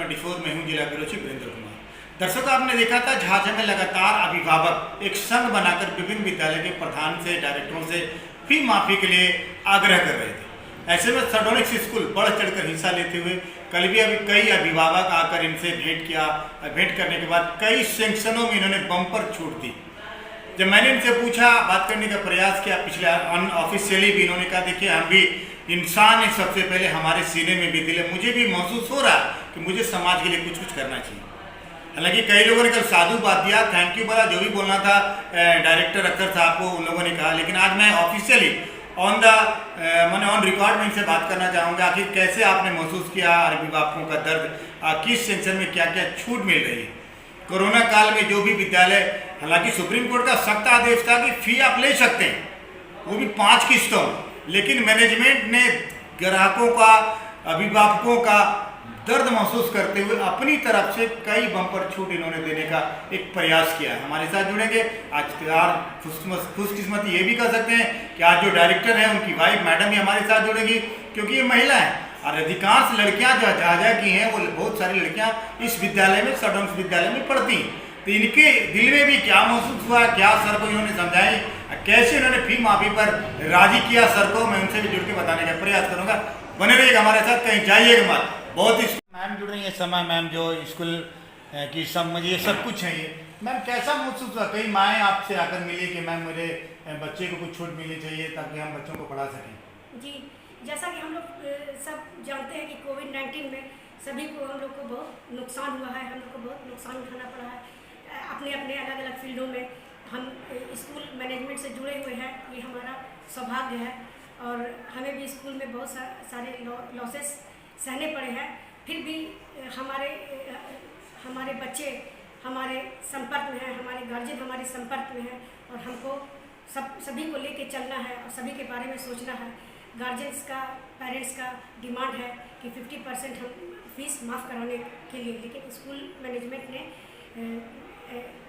24 में हूँ, जिला ब्यूरो चीफ वीरेंद्र कुमार। दर्शकों, आपने देखा था झाझा में लगातार अभिभावक एक संघ बनाकर विभिन्न विद्यालय के प्रधान से, डायरेक्टरों से फी माफी के लिए आग्रह कर रहे थे। ऐसे में सर्डोनिक्स स्कूल बढ़ चढ़कर हिस्सा लेते हुए कल भी अभी कई अभिभावक आकर इनसे भेंट किया। भेंट करने के बाद कई सेक्शनों में इन्होंने बम्पर छूट दी। जब मैंने इनसे पूछा, बात करने का प्रयास किया, पिछले अनऑफिशियली भी इन्होंने कहा, देखिए हम भी इंसान है, सबसे पहले हमारे सीने में भी दिल है, मुझे भी महसूस हो रहा है कि मुझे समाज के लिए कुछ कुछ करना चाहिए। हालांकि कई लोगों ने कल साधुवाद दिया, थैंक यू बोला, जो भी बोलना था डायरेक्टर अख्तर साहब को उन लोगों ने कहा। लेकिन आज मैं ऑफिशियली ऑन रिकॉर्ड में इनसे बात करना चाहूँगा, आखिर कैसे आपने महसूस किया अभिभावकों का दर्द, किस सेक्शन में क्या क्या छूट मिल रही है। कोरोना काल में जो भी विद्यालय, हालांकि सुप्रीम कोर्ट का सख्त आदेश था कि फी आप ले सकते हैं, वो भी 5 किस्तों, लेकिन मैनेजमेंट ने ग्राहकों का, अभिभावकों का दर्द महसूस करते हुए अपनी तरफ से कई बम्पर छूट इन्होंने देने का एक प्रयास किया है। हमारे साथ जुड़ेंगे आज यार खुशकिस्मती ये भी कह सकते हैं कि आज जो डायरेक्टर हैं उनकी वाइफ मैडम भी हमारे साथ जुड़ेगी, क्योंकि ये महिला है और अधिकांश लड़कियां जो झाझा की हैं, वो बहुत सारी लड़कियां इस विद्यालय में, सर्डोनिक्स विद्यालय में पढ़ती हैं। तो इनके दिल में भी क्या महसूस हुआ, क्या सर को इन्होंने समझाई, कैसे इन्होंने फी माफी पर राजी किया सर को, मैं उनसे भी जुड़ के बताने का प्रयास करूंगा। बने रहिएगा हमारे साथ, कहीं जाइएगा मत। बहुत ही मैम जुड़ रही है, समय मैम जो स्कूल की समझ, ये सब कुछ है। ये मैम कैसा महसूस हुआ, कई माएँ आपसे आकर मिली कि मैम मेरे बच्चे को कुछ छूट मिलनी चाहिए ताकि हम बच्चों को पढ़ा सकें। जी, जैसा कि हम लोग सब जानते हैं कि कोविड-19 में सभी को, हम लोग को बहुत नुकसान हुआ है, हम लोग को बहुत नुकसान उठाना पड़ा है। अपने अपने अलग अलग फील्डों में हम स्कूल मैनेजमेंट से जुड़े हुए हैं, ये हमारा सौभाग्य है। और हमें भी स्कूल में बहुत सारे लॉसेस सहने पड़े हैं, फिर भी हमारे बच्चे हमारे संपर्क में हैं, हमारे गार्जियन हमारे संपर्क में हैं, और हमको सभी को लेके चलना है और सभी के बारे में सोचना है। गार्जियंस का, पेरेंट्स का डिमांड है कि 50% हम फीस माफ़ कराने के लिए, लेकिन स्कूल मैनेजमेंट ने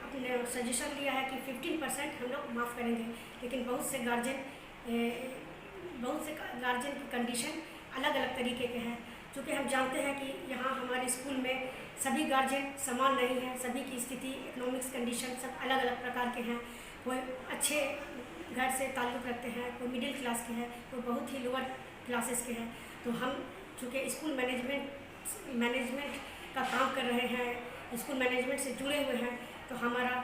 अपने सजेशन लिया है कि 15% हम लोग माफ़ करेंगे। लेकिन बहुत से गार्जियन की कंडीशन अलग अलग तरीके के हैं। चूँकि हम जानते हैं कि यहाँ हमारे स्कूल में सभी गार्जियन समान नहीं हैं, सभी की स्थिति, इकोनॉमिक्स कंडीशन सब अलग अलग प्रकार के हैं। कोई अच्छे घर से ताल्लुक़ रखते हैं, कोई मिडिल क्लास के हैं, कोई बहुत ही लोअर क्लासेस के हैं। तो हम चूँकि स्कूल मैनेजमेंट का काम कर रहे हैं, स्कूल मैनेजमेंट से जुड़े हुए हैं, तो हमारा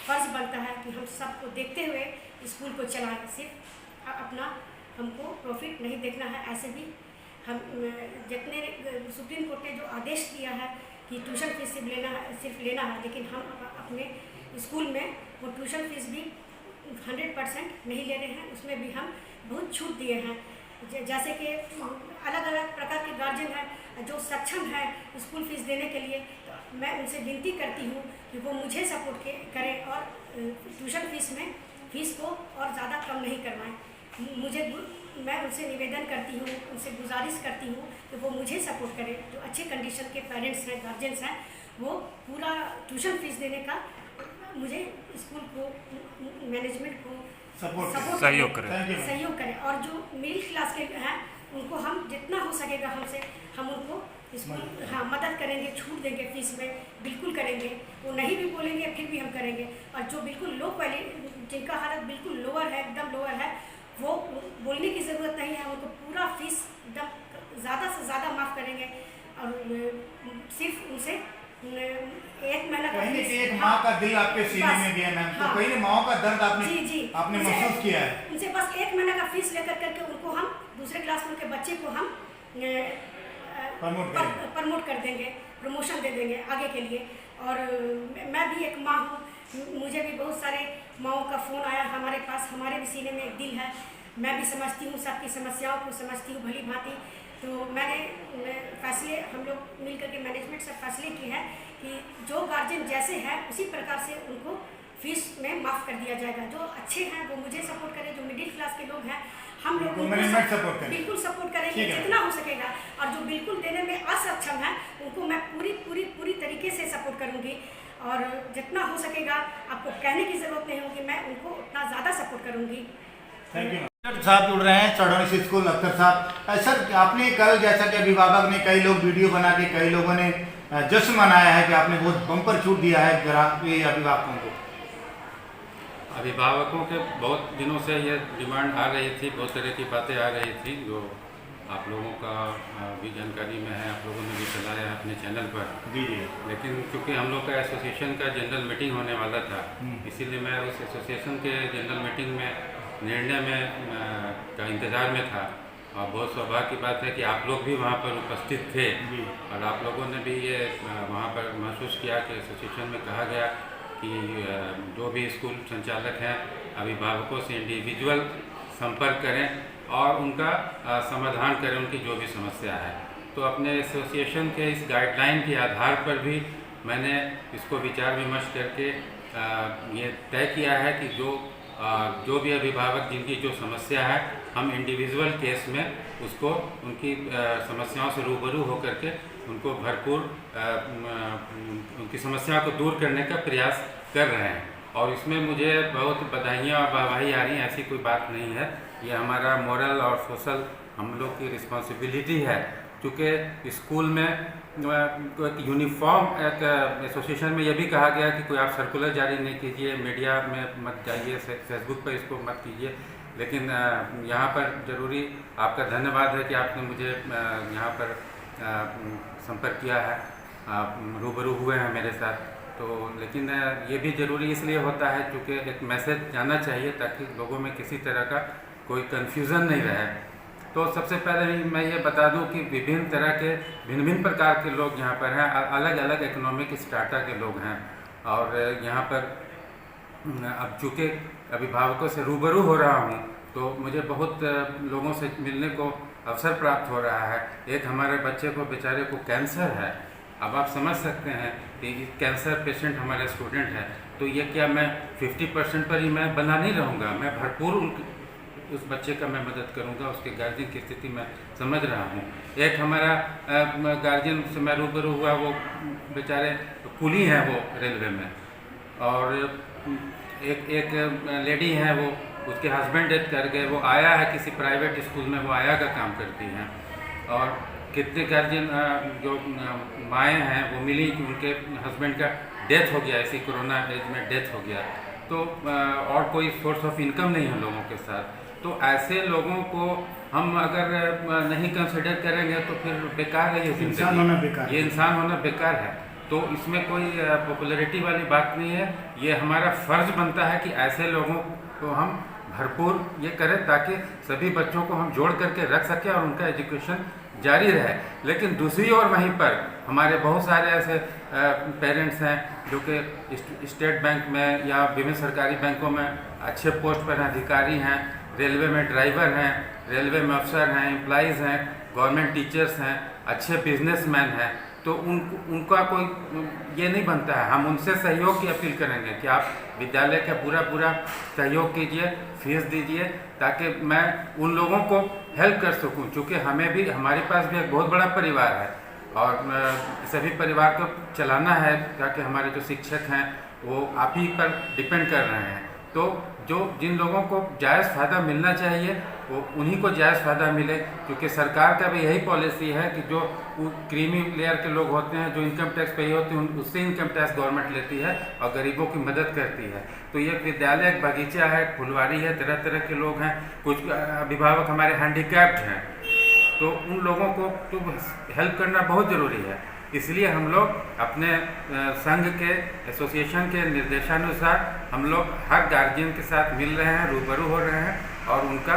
फ़र्ज़ बनता है कि हम सबको देखते हुए स्कूल को चलाएं। सिर्फ अपना हमको प्रॉफिट नहीं देखना है। ऐसे भी हम जितने सुप्रीम कोर्ट ने जो आदेश दिया है कि ट्यूशन फीस सिर्फ लेना है, लेकिन हम अपने स्कूल में वो ट्यूशन फीस भी 100% नहीं ले रहे हैं, उसमें भी हम बहुत छूट दिए हैं। जैसे कि अलग अलग प्रकार के गार्जियन हैं जो सक्षम है स्कूल फीस देने के लिए, तो मैं उनसे विनती करती हूँ कि वो मुझे सपोर्ट करें और ट्यूशन फीस में फ़ीस को और ज़्यादा कम नहीं करवाएं। मैं उनसे निवेदन करती हूँ, उनसे गुजारिश करती हूँ कि वो मुझे सपोर्ट करें। जो अच्छे कंडीशन के पेरेंट्स हैं, गार्जियंस हैं, वो पूरा ट्यूशन फीस देने का मुझे स्कूल को, मैनेजमेंट को सहयोग करें। और जो मिडिल क्लास के हैं उनको हम जितना हो सकेगा हमसे, हम उनको मदद करेंगे, छूट देंगे, फीस में बिल्कुल करेंगे। वो नहीं भी बोलेंगे फिर भी हम करेंगे। और जो बिल्कुल लो क्वालिटी, जिनका हालत बिल्कुल लोअर है, एकदम लोअर है, वो बोलने की ज़रूरत नहीं है, उनको पूरा फीस एकदम ज़्यादा से ज़्यादा माफ़ करेंगे। और सिर्फ उनसे 1 महीना का फीस, एक माँ का दिल आपके सीने में भी है मैम, तो कहीं माँ का दर्द आपने महसूस किया है। उनसे बस 1 महीना का फीस लेकर करके उनको हम दूसरे क्लास में के बच्चे को हम प्रमोट कर देंगे, प्रमोशन दे देंगे आगे के लिए। और मैं भी एक माँ हूँ, मुझे भी बहुत सारे माँओं का फ़ोन आया हमारे पास, हमारे भी सीने में एक दिल है। मैं भी समझती हूँ, सबकी समस्याओं को समझती हूँ भली भांति। तो मैंने फैसले, हम लोग मिल करके मैनेजमेंट से फैसले किए हैं कि जो गार्जियन जैसे है उसी प्रकार से उनको फीस में माफ़ कर दिया जाएगा। जो अच्छे हैं वो मुझे सपोर्ट करें, जो मिडिल क्लास के लोग हैं हम लोग बिल्कुल सपोर्ट करेंगे जितना हो सकेगा। और जो बिल्कुल देने में असक्षम है उनको मैं पूरी तरीके से सपोर्ट करूँगी। और जितना हो सकेगा, आपको कहने की ज़रूरत नहीं होगी, मैं उनको उतना ज़्यादा सपोर्ट करूँगी। थैंक यू साहब जुड़ रहे हैं, सर्डोनिक्स स्कूल अख्तर साहब। सर, आपने कल, जैसा कि अभिभावक ने, कई लोग वीडियो बना के, कई लोगों ने जश्न मनाया है कि आपने बहुत बम्पर छूट दिया है ये अभिभावकों को? अभिभावकों के बहुत दिनों से ये डिमांड आ रही थी, बहुत तरह की बातें आ रही थी जो आप लोगों का भी जानकारी में है, आप लोगों ने भी चलाया है अपने चैनल पर। जी जी। लेकिन क्योंकि हम लोग का एसोसिएशन का जनरल मीटिंग होने वाला था, इसीलिए मैं उस एसोसिएशन के जनरल मीटिंग में निर्णय में का इंतज़ार में था। और बहुत सौभाग्य की बात है कि आप लोग भी वहाँ पर उपस्थित थे और आप लोगों ने भी ये वहाँ पर महसूस किया कि एसोसिएशन में कहा गया कि जो भी स्कूल संचालक हैं अभिभावकों से इंडिविजुअल संपर्क करें और उनका समाधान करें, उनकी जो भी समस्या है। तो अपने एसोसिएशन के इस गाइडलाइन के आधार पर भी मैंने इसको विचार विमर्श करके ये तय किया है कि जो भी अभिभावक जिनकी जो समस्या है, हम इंडिविजुअल केस में उसको उनकी समस्याओं से रूबरू होकर के उनको भरपूर उनकी समस्याओं को दूर करने का प्रयास कर रहे हैं। और इसमें मुझे बहुत बधाइयाँ और वाहवाही आ रही हैं, ऐसी कोई बात नहीं है। ये हमारा मोरल और सोशल हम लोग की रिस्पॉन्सिबिलिटी है, क्योंकि स्कूल में एक यूनिफॉर्म एक एसोसिएशन में यह भी कहा गया कि कोई आप सर्कुलर जारी नहीं कीजिए, मीडिया में मत जाइए, फेसबुक पर इसको मत कीजिए। लेकिन यहाँ पर ज़रूरी आपका धन्यवाद है कि आपने मुझे यहाँ पर संपर्क किया है, आप रूबरू हुए हैं मेरे साथ। तो लेकिन ये भी ज़रूरी इसलिए होता है क्योंकि एक मैसेज जाना चाहिए ताकि लोगों में किसी तरह का कोई कन्फ्यूज़न नहीं रहे। तो सबसे पहले मैं ये बता दूं कि विभिन्न तरह के भिन्न प्रकार के लोग यहाँ पर हैं, अलग अलग इकोनॉमिक स्ट्राटा के लोग हैं। और यहाँ पर अब चूँकि अभिभावकों से रूबरू हो रहा हूँ तो मुझे बहुत लोगों से मिलने को अवसर प्राप्त हो रहा है। एक हमारे बच्चे को बेचारे को कैंसर है। अब आप समझ सकते हैं कि कैंसर पेशेंट हमारे स्टूडेंट है, तो ये क्या मैं 50% पर ही मैं बना नहीं रहूँगा, मैं भरपूर उस बच्चे का मैं मदद करूँगा, उसके गार्जियन की स्थिति मैं समझ रहा हूँ। एक हमारा गार्जियन से मैं रूबरू हुआ, वो बेचारे कुली हैं वो रेलवे में, और एक लेडी हैं वो, उसके हस्बैंड डेथ कर गए, वो आया है किसी प्राइवेट स्कूल में, वो आया का काम करती हैं। और कितने गार्जियन जो माएँ हैं वो मिली कि उनके हस्बैंड का डेथ हो गया, इसी कोरोना एज में डेथ हो गया, तो और कोई सोर्स ऑफ इनकम नहीं है लोगों के साथ। तो ऐसे लोगों को हम अगर नहीं कंसिडर करेंगे तो फिर बेकार है ये इंसान होना बेकार, ये इंसान होना बेकार है। तो इसमें कोई पॉपुलैरिटी वाली बात नहीं है, ये हमारा फ़र्ज़ बनता है कि ऐसे लोगों को हम भरपूर ये करें ताकि सभी बच्चों को हम जोड़ करके रख सकें और उनका एजुकेशन जारी रहे। लेकिन दूसरी ओर वहीं पर हमारे बहुत सारे ऐसे पेरेंट्स हैं जो कि स्टेट बैंक में या विभिन्न सरकारी बैंकों में अच्छे पोस्ट पर हैं, अधिकारी हैं, रेलवे में ड्राइवर हैं, रेलवे में अफसर हैं, एम्प्लॉइज़ हैं, गवर्नमेंट टीचर्स हैं, अच्छे बिजनेसमैन हैं। तो उनका कोई ये नहीं बनता है। हम उनसे सहयोग की अपील करेंगे कि आप विद्यालय का पूरा सहयोग कीजिए, फीस दीजिए, ताकि मैं उन लोगों को हेल्प कर सकूं। चूँकि हमें भी, हमारे पास भी एक बहुत बड़ा परिवार है और सभी परिवार को चलाना है, ताकि हमारे जो शिक्षक हैं वो आप ही पर डिपेंड कर रहे हैं। तो जिन लोगों को जायज़ फ़ायदा मिलना चाहिए वो उन्हीं को जायज़ फ़ायदा मिले, क्योंकि सरकार का भी यही पॉलिसी है कि जो क्रीमी लेयर के लोग होते हैं, जो इनकम टैक्स पे होते हैं, उससे इनकम टैक्स गवर्नमेंट लेती है और गरीबों की मदद करती है। तो ये विद्यालय एक बगीचा है, फुलवारी है, तरह तरह के लोग हैं, कुछ अभिभावक हमारे हैंडीकैप्ड हैं, तो उन लोगों को तो हेल्प करना बहुत ज़रूरी है। इसलिए हम लोग अपने संघ के एसोसिएशन के निर्देशानुसार हम लोग हर गार्जियन के साथ मिल रहे हैं, रूबरू हो रहे हैं और उनका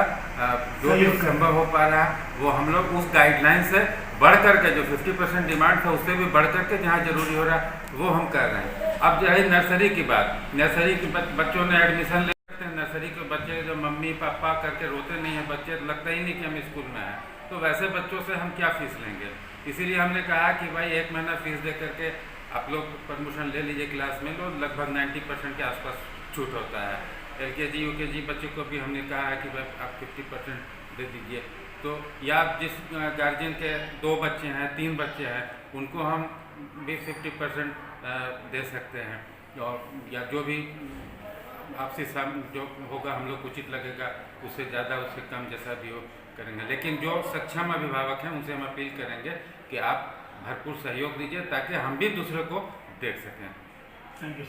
जो भी संभव हो पा रहा है वो हम लोग उस गाइडलाइन से बढ़ करके, जो 50% डिमांड था उससे भी बढ़ करके जहाँ ज़रूरी हो रहा है वो हम कर रहे हैं। अब जो है नर्सरी की बात, नर्सरी के बच्चों ने एडमिशन ले सकते हैं। नर्सरी के बच्चे जो मम्मी पापा करके रोते नहीं हैं, बच्चे लगता ही नहीं कि हम स्कूल में हैं, तो वैसे बच्चों से हम क्या फ़ीस लेंगे। इसीलिए हमने कहा कि भाई 1 महीना फ़ीस दे करके आप लोग परमिशन ले लीजिए क्लास में, लो लगभग 90% के आसपास छूट होता है। LKG UKG बच्चों को भी हमने कहा है कि भाई आप 50% दे दीजिए। तो या जिस गार्जियन के 2 बच्चे हैं, 3 बच्चे हैं, उनको हम भी 50% दे सकते हैं, और या जो भी आपसी जो होगा हम लोग उचित लगेगा, उससे ज़्यादा उससे कम जैसा भी हो करेंगे। लेकिन जो सक्षम अभिभावक हैं उनसे हम अपील करेंगे कि आप भरपूर सहयोग दीजिए ताकि हम भी दूसरे को देख सकें। Thank you.